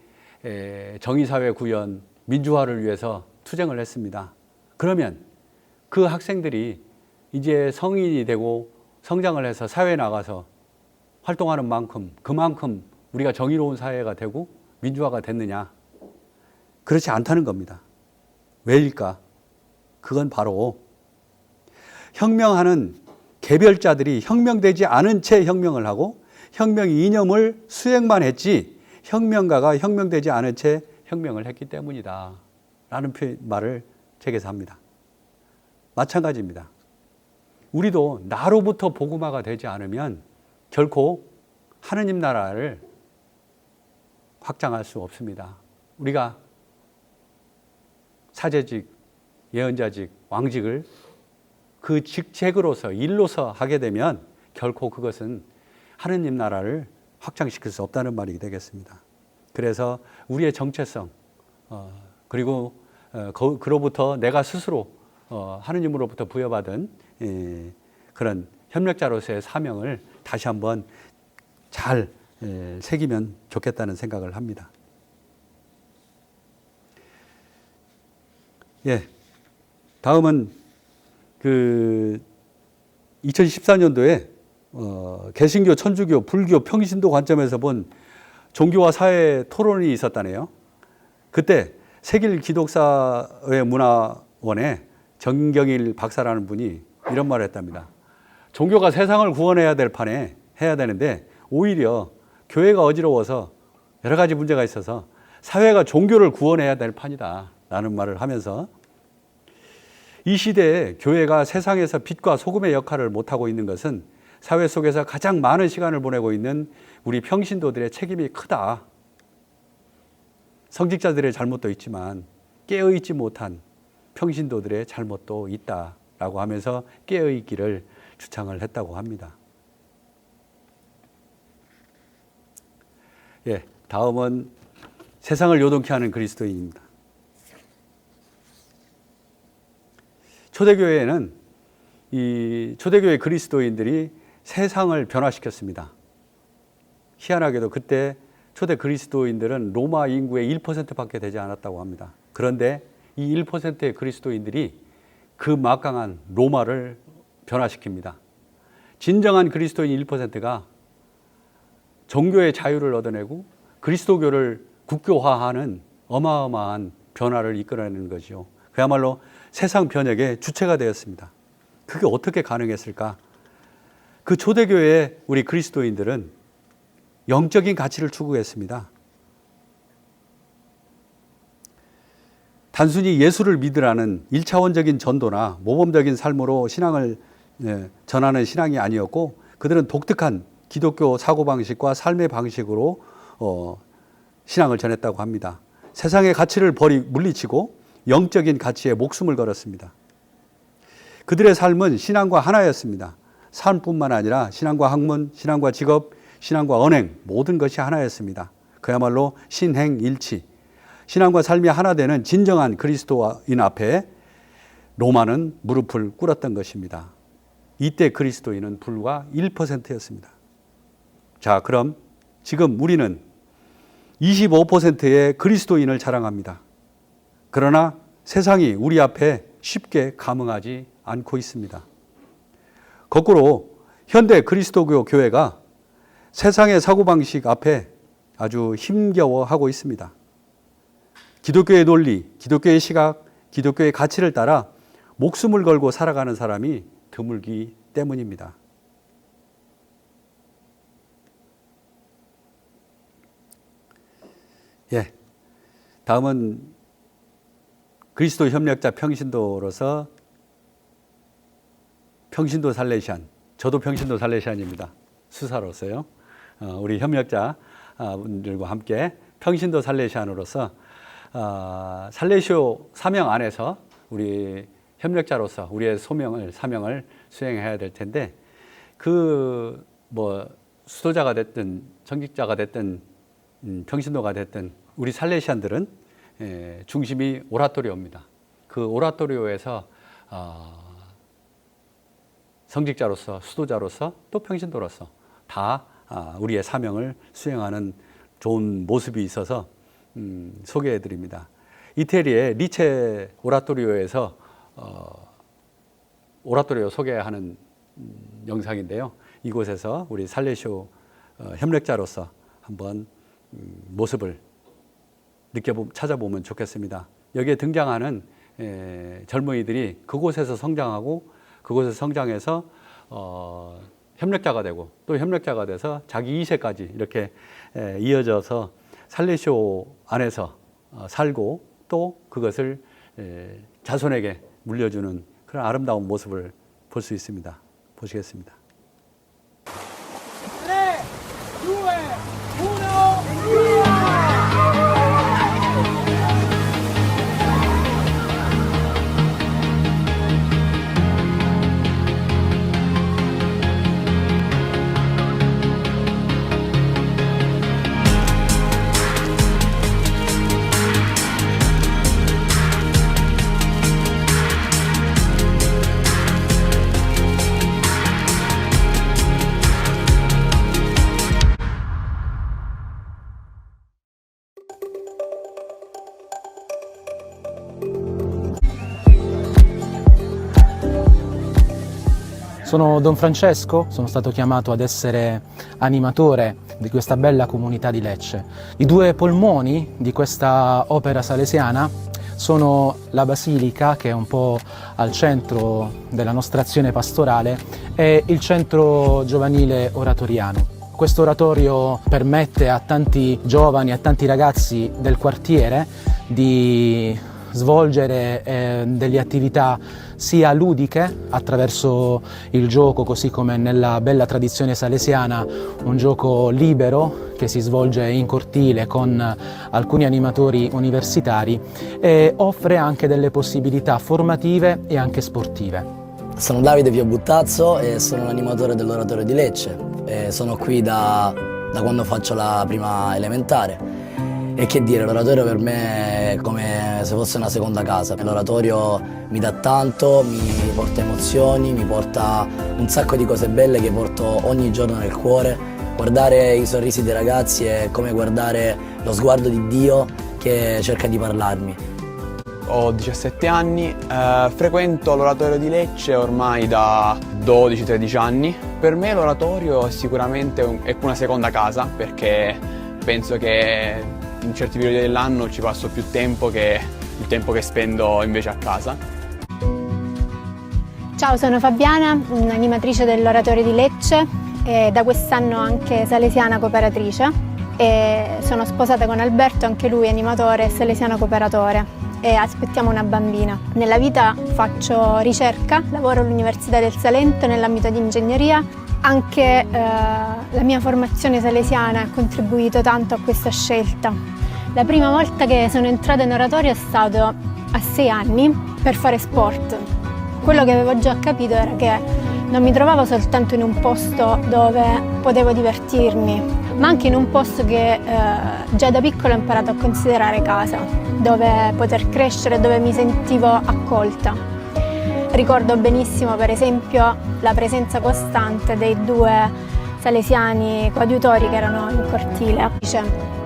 정의사회 구현, 민주화를 위해서 투쟁을 했습니다. 그러면 그 학생들이 이제 성인이 되고 성장을 해서 사회에 나가서 활동하는 만큼 그만큼 우리가 정의로운 사회가 되고 민주화가 됐느냐? 그렇지 않다는 겁니다. 왜일까? 그건 바로 혁명하는 개별자들이 혁명되지 않은 채 혁명을 하고 혁명 이념을 수행만 했지 혁명가가 혁명되지 않은 채 혁명을 했기 때문이다 라는 말을 제게서 합니다. 마찬가지입니다. 우리도 나로부터 복음화가 되지 않으면 결코 하느님 나라를 확장할 수 없습니다. 우리가 사제직, 예언자직, 왕직을 그 직책으로서 일로서 하게 되면 결코 그것은 하느님 나라를 확장시킬 수 없다는 말이 되겠습니다. 그래서 우리의 정체성 그리고 그로부터 내가 스스로 하느님으로부터 부여받은 그런 협력자로서의 사명을 다시 한번 잘 새기면 좋겠다는 생각을 합니다. 다음은 그 2014년도에 개신교, 천주교, 불교, 평신도 관점에서 본 종교와 사회 토론이 있었다네요. 그때 세길 기독사회 문화원의 정경일 박사라는 분이 이런 말을 했답니다. 종교가 세상을 구원해야 될 판에 해야 되는데 오히려 교회가 어지러워서 여러 가지 문제가 있어서 사회가 종교를 구원해야 될 판이다 라는 말을 하면서 이 시대에 교회가 세상에서 빛과 소금의 역할을 못하고 있는 것은 사회 속에서 가장 많은 시간을 보내고 있는 우리 평신도들의 책임이 크다. 성직자들의 잘못도 있지만 깨어있지 못한 평신도들의 잘못도 있다라고 하면서 깨어있기를 주창을 했다고 합니다. 다음은 세상을 요동케 하는 그리스도인입니다. 초대교회에는 이 초대교회 그리스도인들이 세상을 변화시켰습니다. 희한하게도 그때 초대 그리스도인들은 로마 인구의 1%밖에 되지 않았다고 합니다. 그런데 이 1%의 그리스도인들이 그 막강한 로마를 변화시킵니다. 진정한 그리스도인 1%가 종교의 자유를 얻어내고 그리스도교를 국교화하는 어마어마한 변화를 이끌어내는 거죠. 그야말로 세상 변혁의 주체가 되었습니다. 그게 어떻게 가능했을까? 그 초대교회의 우리 그리스도인들은 영적인 가치를 추구했습니다. 단순히 예수를 믿으라는 1차원적인 전도나 모범적인 삶으로 신앙을 전하는 신앙이 아니었고 그들은 독특한 기독교 사고방식과 삶의 방식으로 신앙을 전했다고 합니다. 세상의 가치를 물리치고 영적인 가치에 목숨을 걸었습니다. 그들의 삶은 신앙과 하나였습니다. 삶뿐만 아니라 신앙과 학문, 신앙과 직업, 신앙과 언행 모든 것이 하나였습니다. 그야말로 신행일치. 신앙과 삶이 하나 되는 진정한 그리스도인 앞에 로마는 무릎을 꿇었던 것입니다. 이때 그리스도인은 불과 1%였습니다. 자, 그럼 지금 우리는 25%의 그리스도인을 자랑합니다. 그러나 세상이 우리 앞에 쉽게 감응하지 않고 있습니다. 거꾸로 현대 그리스도교 교회가 세상의 사고방식 앞에 아주 힘겨워하고 있습니다. 기독교의 논리, 기독교의 시각, 기독교의 가치를 따라 목숨을 걸고 살아가는 사람이 드물기 때문입니다. 예, 다음은 그리스도 협력자 평신도로서 평신도 살레시안, 저도 평신도 살레시안입니다. 수사로서요. 우리 협력자 분들과 함께 평신도 살레시안으로서 살레시오 사명 안에서 우리 협력자로서 우리의 사명을 수행해야 될 텐데, 수도자가 됐든 정직자가 됐든 평신도가 됐든 우리 살레시안들은 중심이 오라토리오입니다. 그 오라토리오에서 성직자로서, 수도자로서, 또 평신도로서 다 우리의 사명을 수행하는 좋은 모습이 있어서 소개해 드립니다. 이태리의 리체 오라토리오에서 오라토리오 소개하는 영상인데요. 이곳에서 우리 살레시오 협력자로서 한번 모습을 찾아보면 좋겠습니다. 여기에 등장하는 젊은이들이 그곳에서 성장하고 그곳에서 성장해서 협력자가 되고 또 협력자가 돼서 자기 2세까지 이렇게 이어져서 살레시오 안에서 살고 또 그것을 자손에게 물려주는 그런 아름다운 모습을 볼 수 있습니다. 보시겠습니다. 3, 2, 1, Sono Don Francesco, sono stato chiamato ad essere animatore di questa bella comunità di Lecce. I due polmoni di questa opera salesiana sono la Basilica, che è un po' al centro della nostra azione pastorale, e il centro giovanile oratoriano. Questo oratorio permette a tanti giovani, a tanti ragazzi del quartiere di svolgere delle attività sia ludiche attraverso il gioco, così come nella bella tradizione salesiana un gioco libero che si svolge in cortile con alcuni animatori universitari, e offre anche delle possibilità formative e anche sportive. Sono Davide Piobuttazzo e sono un animatore dell'oratorio di Lecce. Sono qui da quando faccio la prima elementare. E che dire, l'oratorio per me è come se fosse una seconda casa. L'oratorio mi dà tanto, mi porta emozioni, mi porta un sacco di cose belle che porto ogni giorno nel cuore. Guardare i sorrisi dei ragazzi è come guardare lo sguardo di Dio che cerca di parlarmi. Ho 17 anni, frequento l'oratorio di Lecce ormai da 12-13 anni. Per me l'oratorio sicuramente è una seconda casa, perché penso che in certi periodi dell'anno ci passo più tempo che il tempo che spendo invece a casa. Ciao, sono Fabiana, un'animatrice dell'oratorio di Lecce e da quest'anno anche salesiana cooperatrice, e sono sposata con Alberto, anche lui animatore e salesiano cooperatore, e aspettiamo una bambina. Nella vita faccio ricerca, lavoro all'Università del Salento nell'ambito di ingegneria. Anche la mia formazione salesiana ha contribuito tanto a questa scelta. La prima volta che sono entrata in oratorio è stato a 6 anni per fare sport. Quello che avevo già capito era che non mi trovavo soltanto in un posto dove potevo divertirmi, ma anche in un posto che già da piccola ho imparato a considerare casa, dove poter crescere, dove mi sentivo accolta. Ricordo benissimo per esempio la presenza costante dei 2 salesiani coadiutori che erano in cortile.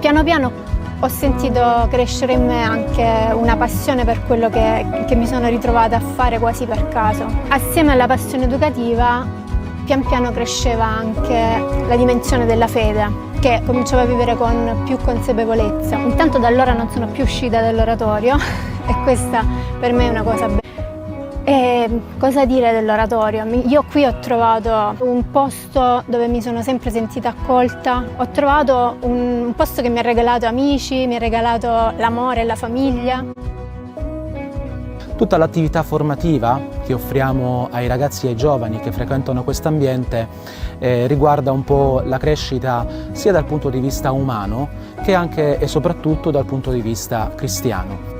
Piano piano ho sentito crescere in me anche una passione per quello che mi sono ritrovata a fare quasi per caso. Assieme alla passione educativa, pian piano cresceva anche la dimensione della fede, che cominciavo a vivere con più consapevolezza. Intanto da allora non sono più uscita dall'oratorio e questa per me è una cosa bella. E cosa dire dell'oratorio? Io qui ho trovato un posto dove mi sono sempre sentita accolta, ho trovato un posto che mi ha regalato amici, mi ha regalato l'amore e la famiglia. Tutta l'attività formativa che offriamo ai ragazzi e ai giovani che frequentano questo ambiente riguarda un po' la crescita sia dal punto di vista umano che anche e soprattutto dal punto di vista cristiano.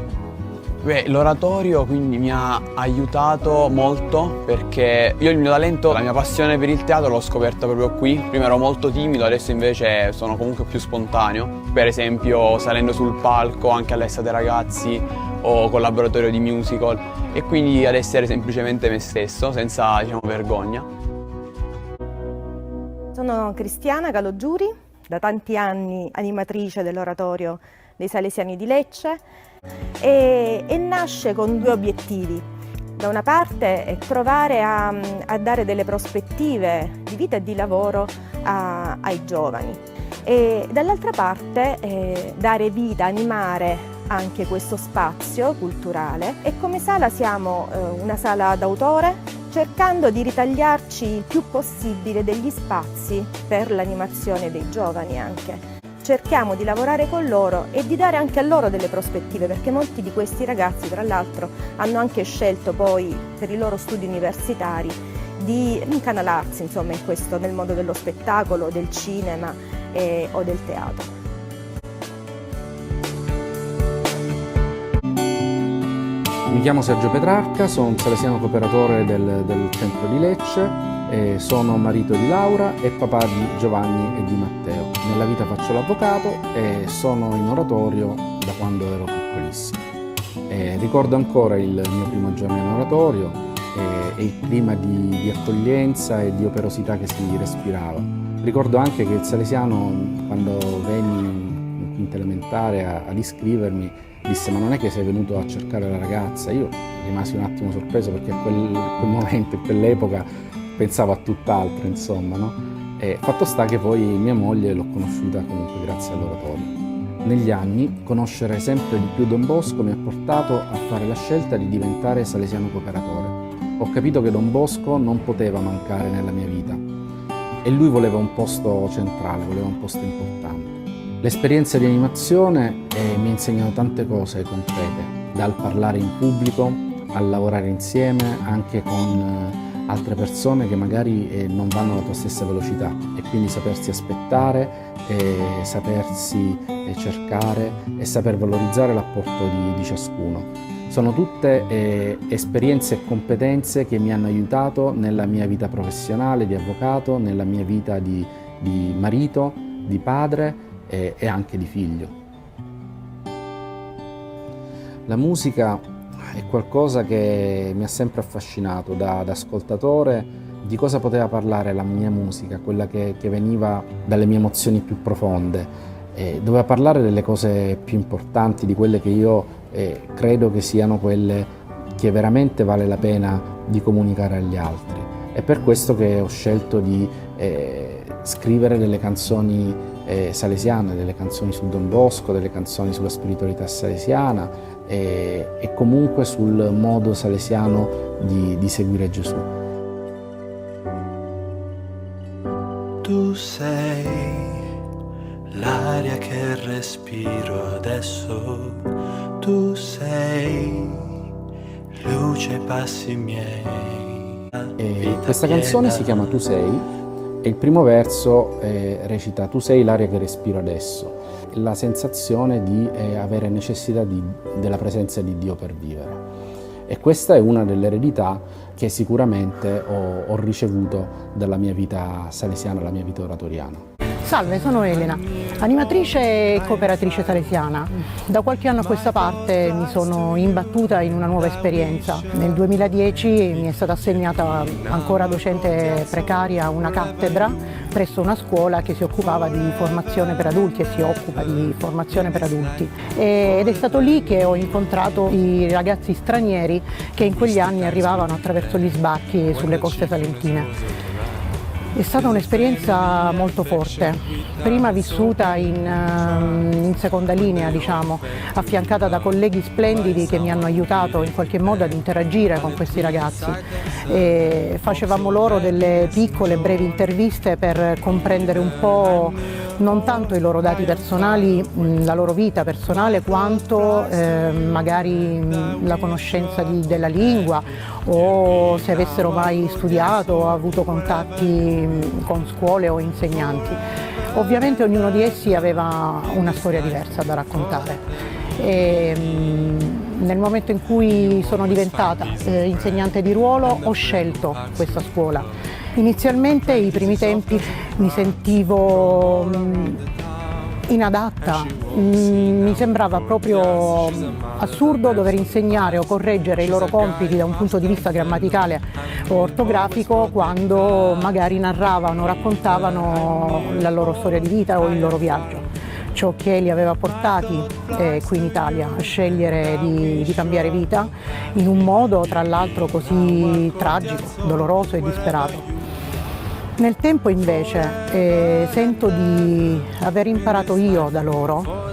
L'oratorio quindi mi ha aiutato molto perché io il mio talento, la mia passione per il teatro l'ho scoperta proprio qui. Prima ero molto timido, adesso invece sono comunque più spontaneo. Per esempio salendo sul palco anche all'estate ragazzi o con laboratorio di musical e quindi ad essere semplicemente me stesso senza vergogna. Sono Cristiana Calogiuri, da tanti anni animatrice dell'oratorio dei Salesiani di Lecce e nasce con 2 obiettivi. Da una parte è provare a dare delle prospettive di vita e di lavoro ai giovani e dall'altra parte dare vita, animare anche questo spazio culturale e come sala siamo una sala d'autore cercando di ritagliarci il più possibile degli spazi per l'animazione dei giovani anche. Cerchiamo di lavorare con loro e di dare anche a loro delle prospettive perché molti di questi ragazzi tra l'altro hanno anche scelto poi per i loro studi universitari di incanalarsi insomma in questo, nel mondo dello spettacolo, del cinema o del teatro. Mi chiamo Sergio Petrarca, sono un salesiano cooperatore del centro di Lecce, sono marito di Laura e papà di Giovanni e di Matteo. Nella vita faccio l'avvocato e sono in oratorio da quando ero piccolissimo. Ricordo ancora il mio primo giorno in oratorio e il clima di accoglienza e di operosità che si respirava. Ricordo anche che il salesiano, quando venni in quinta elementare ad iscrivermi, disse: ma non è che sei venuto a cercare la ragazza? Io rimasi un attimo sorpreso perché in quel momento, in quell'epoca, pensavo a tutt'altro, insomma, no? E fatto sta che poi mia moglie l'ho conosciuta comunque grazie all'oratorio. Negli anni, conoscere sempre di più Don Bosco mi ha portato a fare la scelta di diventare salesiano cooperatore. Ho capito che Don Bosco non poteva mancare nella mia vita e lui voleva un posto centrale, voleva un posto importante. L'esperienza di animazione mi ha insegnato tante cose concrete, dal parlare in pubblico al lavorare insieme anche con altre persone che magari non vanno alla tua stessa velocità e quindi sapersi aspettare, sapersi cercare e saper valorizzare l'apporto di ciascuno. Sono tutte esperienze e competenze che mi hanno aiutato nella mia vita professionale di avvocato, nella mia vita di marito, di padre e anche di figlio. La musica è qualcosa che mi ha sempre affascinato da ascoltatore, di cosa poteva parlare la mia musica, quella che veniva dalle mie emozioni più profonde, doveva parlare delle cose più importanti, di quelle che io credo che siano quelle che veramente vale la pena di comunicare agli altri. È per questo che ho scelto di scrivere delle canzoni salesiane, delle canzoni su Don Bosco, delle canzoni sulla spiritualità salesiana e comunque sul modo salesiano di seguire Gesù. Tu sei l'aria che respiro adesso, tu sei luce ai passi miei. Questa canzone si chiama Tu sei e il primo verso recita: tu sei l'aria che respiro adesso. La sensazione di avere necessità della presenza di Dio per vivere. e questa è una delle eredità che sicuramente ho ricevuto dalla mia vita salesiana, dalla mia vita oratoriana. Salve, sono Elena, animatrice e cooperatrice salesiana. Da qualche anno a questa parte mi sono imbattuta in una nuova esperienza. Nel 2010 mi è stata assegnata, ancora docente precaria, una cattedra presso una scuola che si occupava di formazione per adulti e si occupa di formazione per adulti. Ed è stato lì che ho incontrato i ragazzi stranieri che in quegli anni arrivavano attraverso gli sbarchi sulle coste salentine. È stata un'esperienza molto forte, prima vissuta in seconda linea, diciamo, affiancata da colleghi splendidi che mi hanno aiutato in qualche modo ad interagire con questi ragazzi. E facevamo loro delle piccole, brevi interviste per comprendere un po' non tanto i loro dati personali, la loro vita personale, quanto magari la conoscenza della lingua o se avessero mai studiato o avuto contatti con scuole o insegnanti. Ovviamente ognuno di essi aveva una storia diversa da raccontare. E, nel momento in cui sono diventata insegnante di ruolo ho scelto questa scuola. Inizialmente, i primi tempi, mi sentivo inadatta, mi sembrava proprio assurdo dover insegnare o correggere i loro compiti da un punto di vista grammaticale o ortografico quando magari narravano, raccontavano la loro storia di vita o il loro viaggio. Ciò che li aveva portati qui in Italia a scegliere di cambiare vita in un modo tra l'altro così tragico, doloroso e disperato. Nel tempo invece sento di aver imparato io da loro,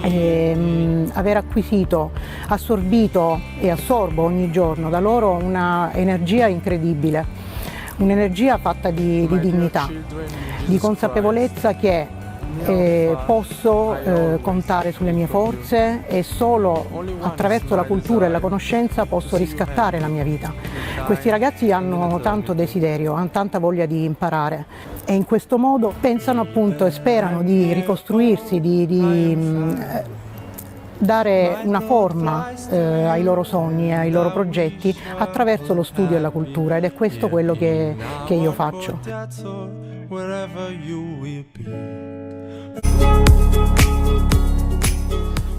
aver acquisito, assorbito e assorbo ogni giorno da loro una energia incredibile, un'energia fatta di dignità, di consapevolezza che posso contare sulle mie forze e solo attraverso la cultura e la conoscenza posso riscattare la mia vita. Questi ragazzi hanno tanto desiderio, hanno tanta voglia di imparare e in questo modo pensano appunto e sperano di ricostruirsi, di dare una forma ai loro sogni, ai loro progetti attraverso lo studio e la cultura ed è questo quello che io faccio.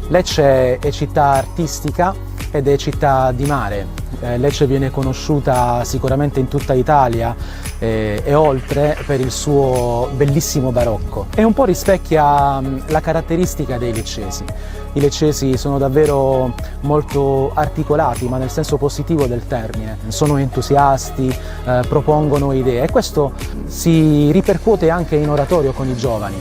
Lecce è città artistica ed è città di mare. Lecce viene conosciuta sicuramente in tutta Italia e oltre per il suo bellissimo barocco. E un po' rispecchia la caratteristica dei leccesi. I leccesi sono davvero molto articolati, ma nel senso positivo del termine. Sono entusiasti, propongono idee e questo si ripercuote anche in oratorio con i giovani.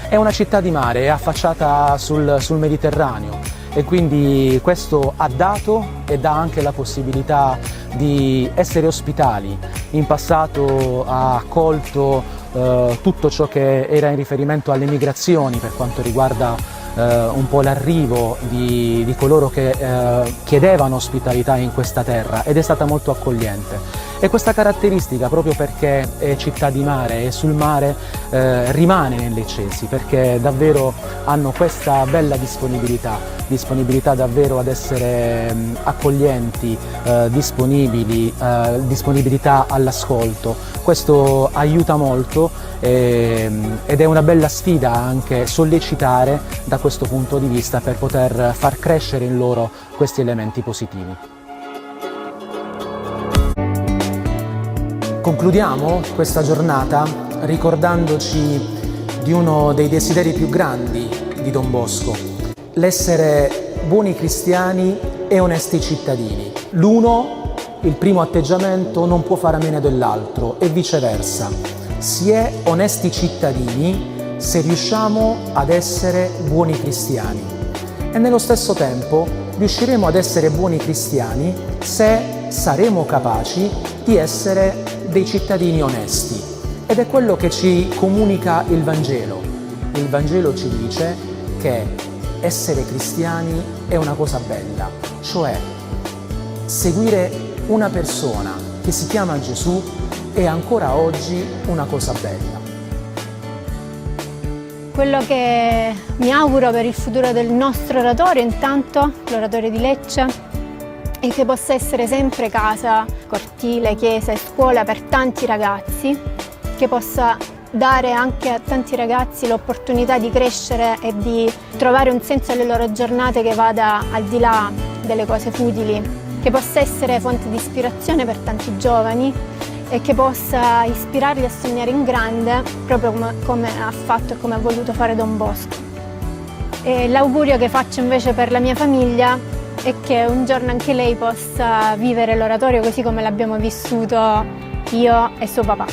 È una città di mare, è affacciata sul Mediterraneo e quindi questo ha dato e dà anche la possibilità di essere ospitali. In passato ha accolto tutto ciò che era in riferimento alle migrazioni per quanto riguarda un po' l'arrivo di coloro che chiedevano ospitalità in questa terra ed è stata molto accogliente. E questa caratteristica, proprio perché è città di mare e sul mare, rimane nei leccesi, perché davvero hanno questa bella disponibilità davvero ad essere accoglienti, disponibilità all'ascolto. Questo aiuta molto ed è una bella sfida anche sollecitare da questo punto di vista per poter far crescere in loro questi elementi positivi. Concludiamo questa giornata ricordandoci di uno dei desideri più grandi di Don Bosco, l'essere buoni cristiani e onesti cittadini. L'uno, il primo atteggiamento, non può fare a meno dell'altro e viceversa. Si è onesti cittadini se riusciamo ad essere buoni cristiani e nello stesso tempo riusciremo ad essere buoni cristiani se saremo capaci di essere dei cittadini onesti. Ed è quello che ci comunica il Vangelo. Il Vangelo ci dice che essere cristiani è una cosa bella, cioè seguire una persona che si chiama Gesù è ancora oggi una cosa bella. Quello che mi auguro per il futuro del nostro oratorio, intanto, l'oratorio di Lecce, e che possa essere sempre casa, cortile, chiesa e scuola per tanti ragazzi, che possa dare anche a tanti ragazzi l'opportunità di crescere e di trovare un senso alle loro giornate che vada al di là delle cose futili, che possa essere fonte di ispirazione per tanti giovani e che possa ispirarli a sognare in grande, proprio come ha fatto e come ha voluto fare Don Bosco. E l'augurio che faccio invece per la mia famiglia è che un giorno anche lei possa vivere l'oratorio così come l'abbiamo vissuto io e suo papà.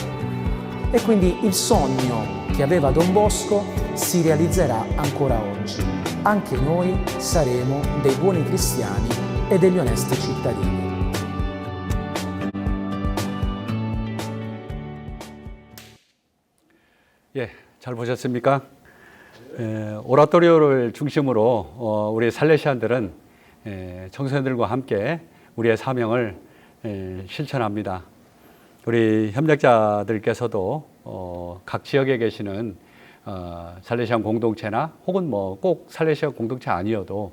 E quindi il sogno che aveva Don Bosco si realizzerà ancora oggi. Anche noi saremo dei buoni cristiani e degli onesti cittadini. 예, 잘 보셨습니까? 오라토리오를 중심으로 우리 살레시안들은 청소년들과 함께 우리의 사명을 실천합니다. 우리 협력자들께서도 각 지역에 계시는 살레시안 공동체나 혹은 뭐 꼭 살레시안 공동체 아니어도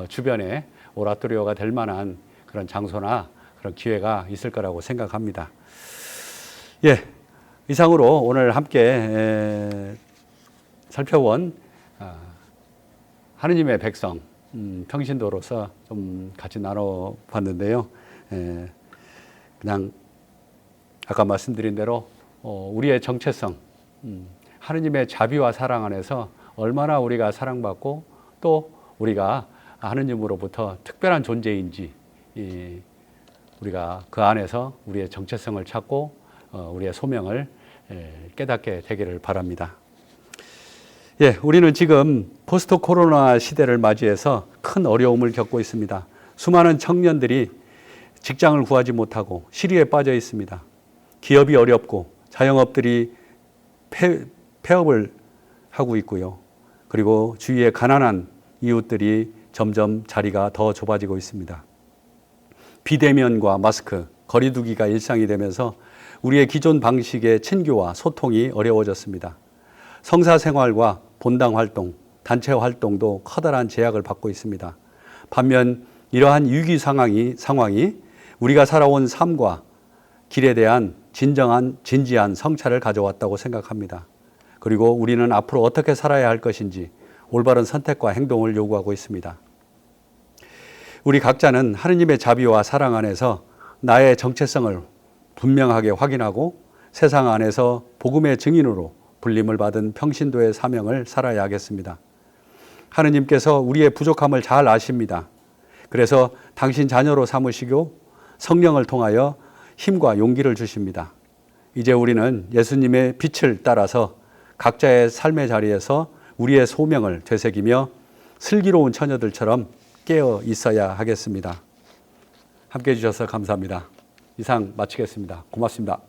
주변에 오라토리오가 될 만한 그런 장소나 그런 기회가 있을 거라고 생각합니다. 예, 이상으로 오늘 함께 살펴본 하느님의 백성 평신도로서 좀 같이 나눠봤는데요. 그냥 아까 말씀드린 대로 우리의 정체성, 하느님의 자비와 사랑 안에서 얼마나 우리가 사랑받고 또 우리가 하느님으로부터 특별한 존재인지 우리가 그 안에서 우리의 정체성을 찾고 우리의 소명을 깨닫게 되기를 바랍니다. 예, 우리는 지금 포스트 코로나 시대를 맞이해서 큰 어려움을 겪고 있습니다. 수많은 청년들이 직장을 구하지 못하고 실의에 빠져 있습니다. 기업이 어렵고 자영업들이 폐업을 하고 있고요. 그리고 주위에 가난한 이웃들이 점점 자리가 더 좁아지고 있습니다. 비대면과 마스크, 거리두기가 일상이 되면서 우리의 기존 방식의 친교와 소통이 어려워졌습니다. 성사 생활과 본당 활동, 단체 활동도 커다란 제약을 받고 있습니다. 반면 이러한 위기 상황이 우리가 살아온 삶과 길에 대한 진지한 성찰을 가져왔다고 생각합니다. 그리고 우리는 앞으로 어떻게 살아야 할 것인지 올바른 선택과 행동을 요구하고 있습니다. 우리 각자는 하느님의 자비와 사랑 안에서 나의 정체성을 분명하게 확인하고 세상 안에서 복음의 증인으로 불림을 받은 평신도의 사명을 살아야 하겠습니다. 하느님께서 우리의 부족함을 잘 아십니다. 그래서 당신 자녀로 삼으시고 성령을 통하여 힘과 용기를 주십니다. 이제 우리는 예수님의 빛을 따라서 각자의 삶의 자리에서 우리의 소명을 되새기며 슬기로운 처녀들처럼 깨어 있어야 하겠습니다. 함께해 주셔서 감사합니다. 이상 마치겠습니다. 고맙습니다.